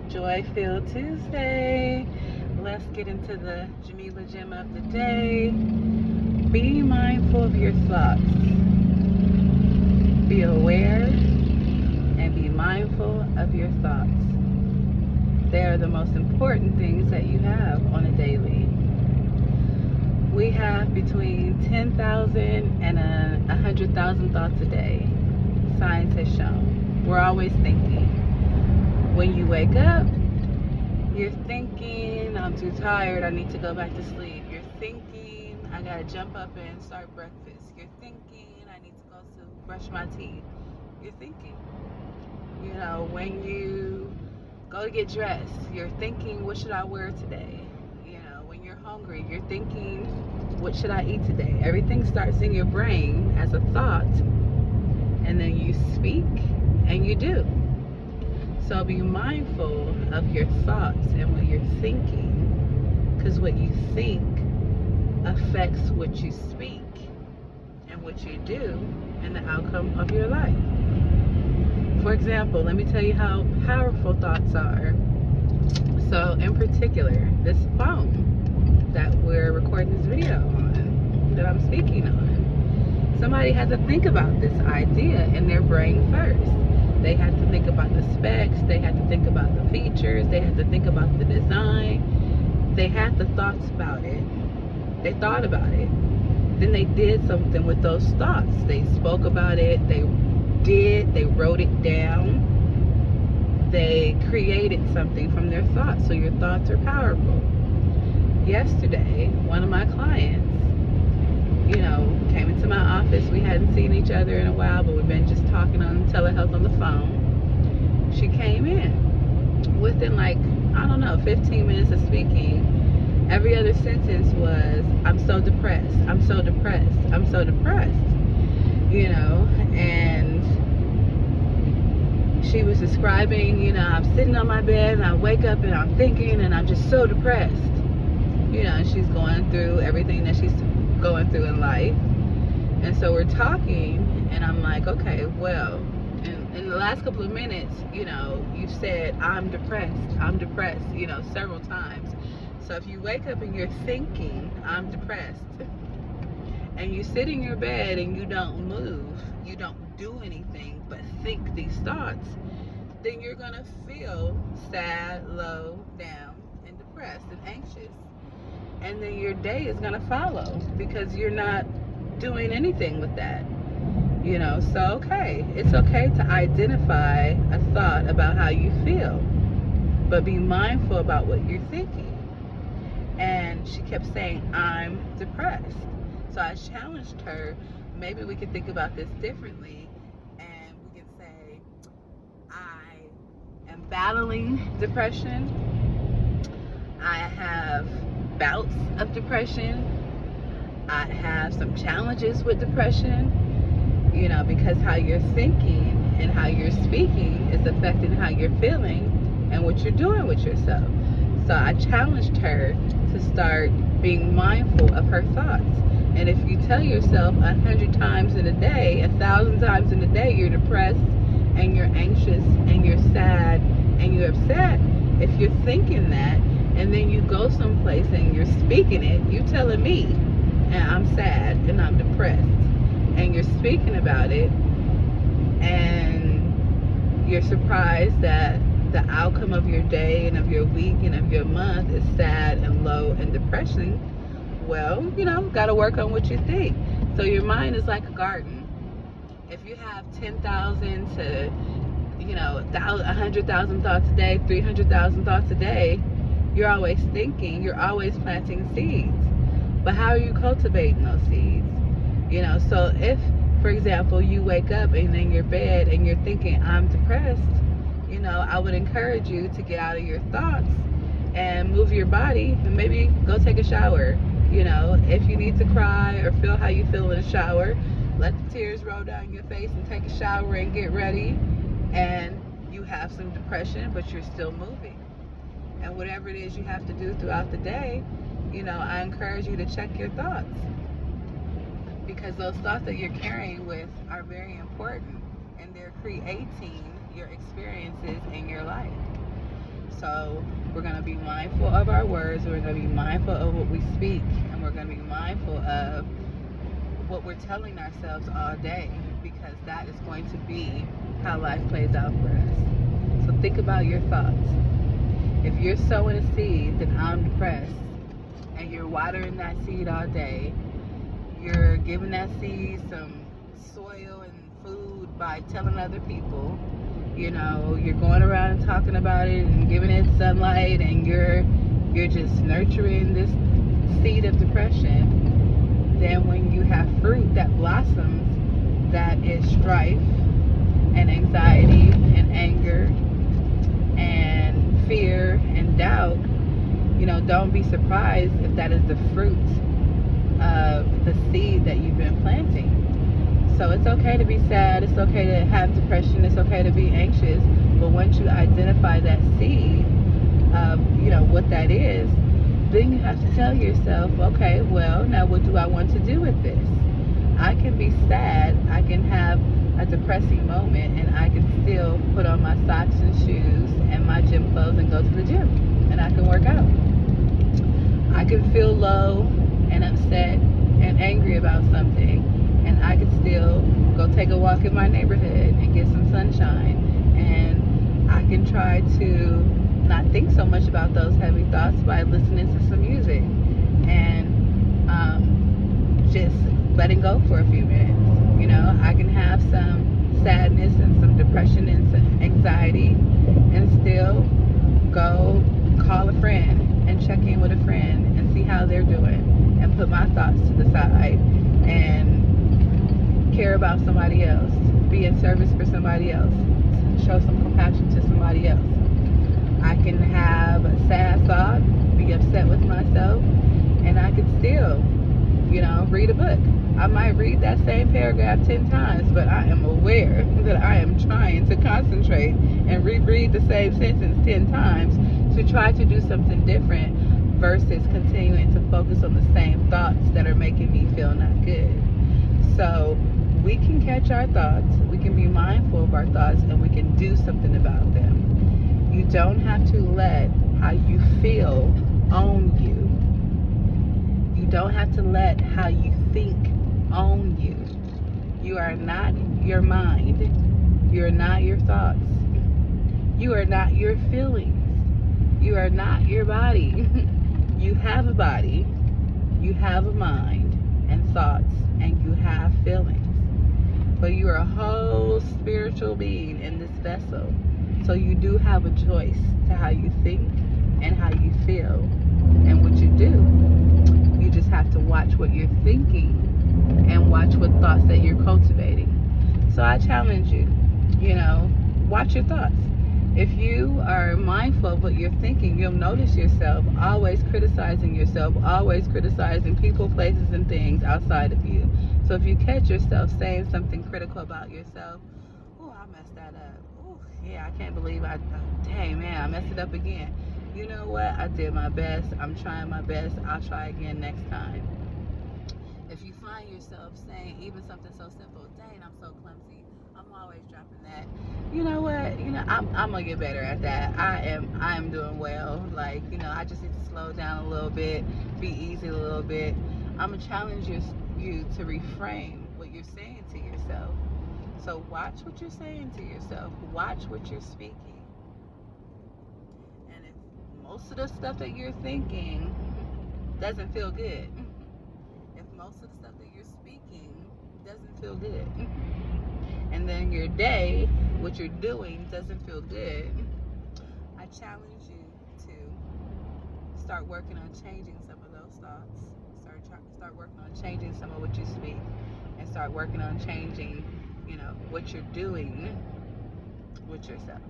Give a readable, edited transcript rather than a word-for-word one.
Joy Filled Tuesday. Let's get into the Jamila gem of the day. Be mindful of your thoughts. Be aware and be mindful of your thoughts. They are the most important things that you have on a daily. We have between 10,000 and 100,000 thoughts a day. Science has shown. We're always thinking. When you wake up, you're thinking, I'm too tired, I need to go back to sleep. You're thinking, I gotta jump up and start breakfast. You're thinking, I need to go to brush my teeth. You're thinking. When you go to get dressed, you're thinking, what should I wear today? When you're hungry, you're thinking, what should I eat today? Everything starts in your brain as a thought, and then you speak and you do. So be mindful of your thoughts and what you're thinking, because what you think affects what you speak and what you do and the outcome of your life. For example, let me tell you how powerful thoughts are. So in particular, this phone that we're recording this video on, that I'm speaking on, somebody had to think about this idea in their brain first. They had to think about the specs, they had to think about the features, they had to think about the design. They had the thoughts about it. They thought about it. Then they did something with those thoughts. They spoke about it, they wrote it down. They created something from their thoughts. So your thoughts are powerful. Yesterday, one of my clients, came into my office. We hadn't seen each other in a while, but we've been just talking on telehealth on the phone. She came in. Within 15 minutes of speaking, every other sentence was, I'm so depressed, I'm so depressed, I'm so depressed. And she was describing, I'm sitting on my bed and I wake up and I'm thinking and I'm just so depressed. And she's going through everything that she's going through in life. And so we're talking and I'm like, okay, well, in the last couple of minutes, you said, I'm depressed, several times. So if you wake up and you're thinking, I'm depressed, and you sit in your bed and you don't move, you don't do anything but think these thoughts, then you're gonna feel sad, low, down, and depressed and anxious. And then your day is gonna follow because you're not doing anything with that. So it's okay to identify a thought about how you feel, but be mindful about what you're thinking. And she kept saying, I'm depressed. So I challenged her, maybe we could think about this differently, and we can say, I am battling depression. I have bouts of depression. I have some challenges with depression, because how you're thinking and how you're speaking is affecting how you're feeling and what you're doing with yourself. So I challenged her to start being mindful of her thoughts. And if you tell yourself 100 times in a day, 1,000 times in a day, you're depressed and you're anxious and you're sad and you're upset, if you're thinking that and then you go someplace and you're speaking it, you telling me, and I'm sad and I'm depressed, and you're speaking about it, and you're surprised that the outcome of your day and of your week and of your month is sad and low and depressing, well, got to work on what you think. So your mind is like a garden. If you have 10,000 to 100,000 thoughts a day, 300,000 thoughts a day, you're always thinking, you're always planting seeds. But how are you cultivating those seeds? So if, for example, you wake up and in your bed and you're thinking, I'm depressed, I would encourage you to get out of your thoughts and move your body and maybe go take a shower. If you need to cry or feel how you feel in the shower, let the tears roll down your face and take a shower and get ready. And you have some depression, but you're still moving. And whatever it is you have to do throughout the day, I encourage you to check your thoughts, because those thoughts that you're carrying with are very important, and they're creating your experiences in your life. So we're going to be mindful of our words, we're going to be mindful of what we speak, and we're going to be mindful of what we're telling ourselves all day, because that is going to be how life plays out for us. So think about your thoughts. If you're sowing a seed that I'm depressed, and you're watering that seed all day, you're giving that seed some soil and food by telling other people, you know, you're going around and talking about it and giving it sunlight, and you're just nurturing this seed of depression, then when you have fruit that blossoms, that is strife and anxiety and anger and fear and doubt, you know, don't be surprised if that is the fruit of the seed that you've been planting. So it's okay to be sad, it's okay to have depression, it's okay to be anxious, but once you identify that seed of, you know, what that is, then you have to tell yourself, okay, well, now what do I want to do with this? I can be sad, I can have a depressing moment, and I can still put on my socks and shoes and my gym clothes and go to the gym, and I can work out. I can feel low and upset and angry about something, and I can still go take a walk in my neighborhood and get some sunshine, and I can try to not think so much about those heavy thoughts by listening to some music and just letting go for a few minutes. You know, I can have some sadness and some depression and some anxiety and still go call a friend and check in with a friend and see how they're doing and put my thoughts to the side and care about somebody else, be in service for somebody else, show some compassion to somebody else. I can have a sad thought, be upset with myself, and I can still, you know, read a book. I might read that same paragraph 10 times, but I am aware that I am trying to concentrate and reread the same sentence 10 times to try to do something different versus continuing to focus on the same thoughts that are making me feel not good. So we can catch our thoughts, we can be mindful of our thoughts, and we can do something about them. You don't have to let how you feel own you. You don't have to let how you think own you. You are not your mind. You are not your thoughts. You are not your feelings. You are not your body. You have a body. You have a mind and thoughts, and you have feelings. But you are a whole spiritual being in this vessel. So you do have a choice to how you think and how you feel and what you do. You just have to watch what you're thinking and watch what thoughts that you're cultivating. So I challenge you, you know, watch your thoughts. If you are mindful of what you're thinking, you'll notice yourself always criticizing yourself, always criticizing people, places, and things outside of you. So if you catch yourself saying something critical about yourself, oh, I messed that up. Oh, yeah, I can't believe dang, man, I messed it up again. You know what? I did my best. I'm trying my best. I'll try again next time. If you find yourself saying even something so simple, dang, I'm so clumsy, I'm always dropping that. You know what? You know, I'm gonna get better at that. I am doing well. Like, you know, I just need to slow down a little bit, be easy a little bit. I'm gonna challenge you to reframe what you're saying to yourself. So watch what you're saying to yourself. Watch what you're speaking. And if most of the stuff that you're thinking doesn't feel good, if most of the stuff that you're speaking doesn't feel good, and then your day, what you're doing, doesn't feel good, I challenge you to start working on changing some of those thoughts. Start working on changing some of what you speak, and start working on changing, you know, what you're doing with yourself.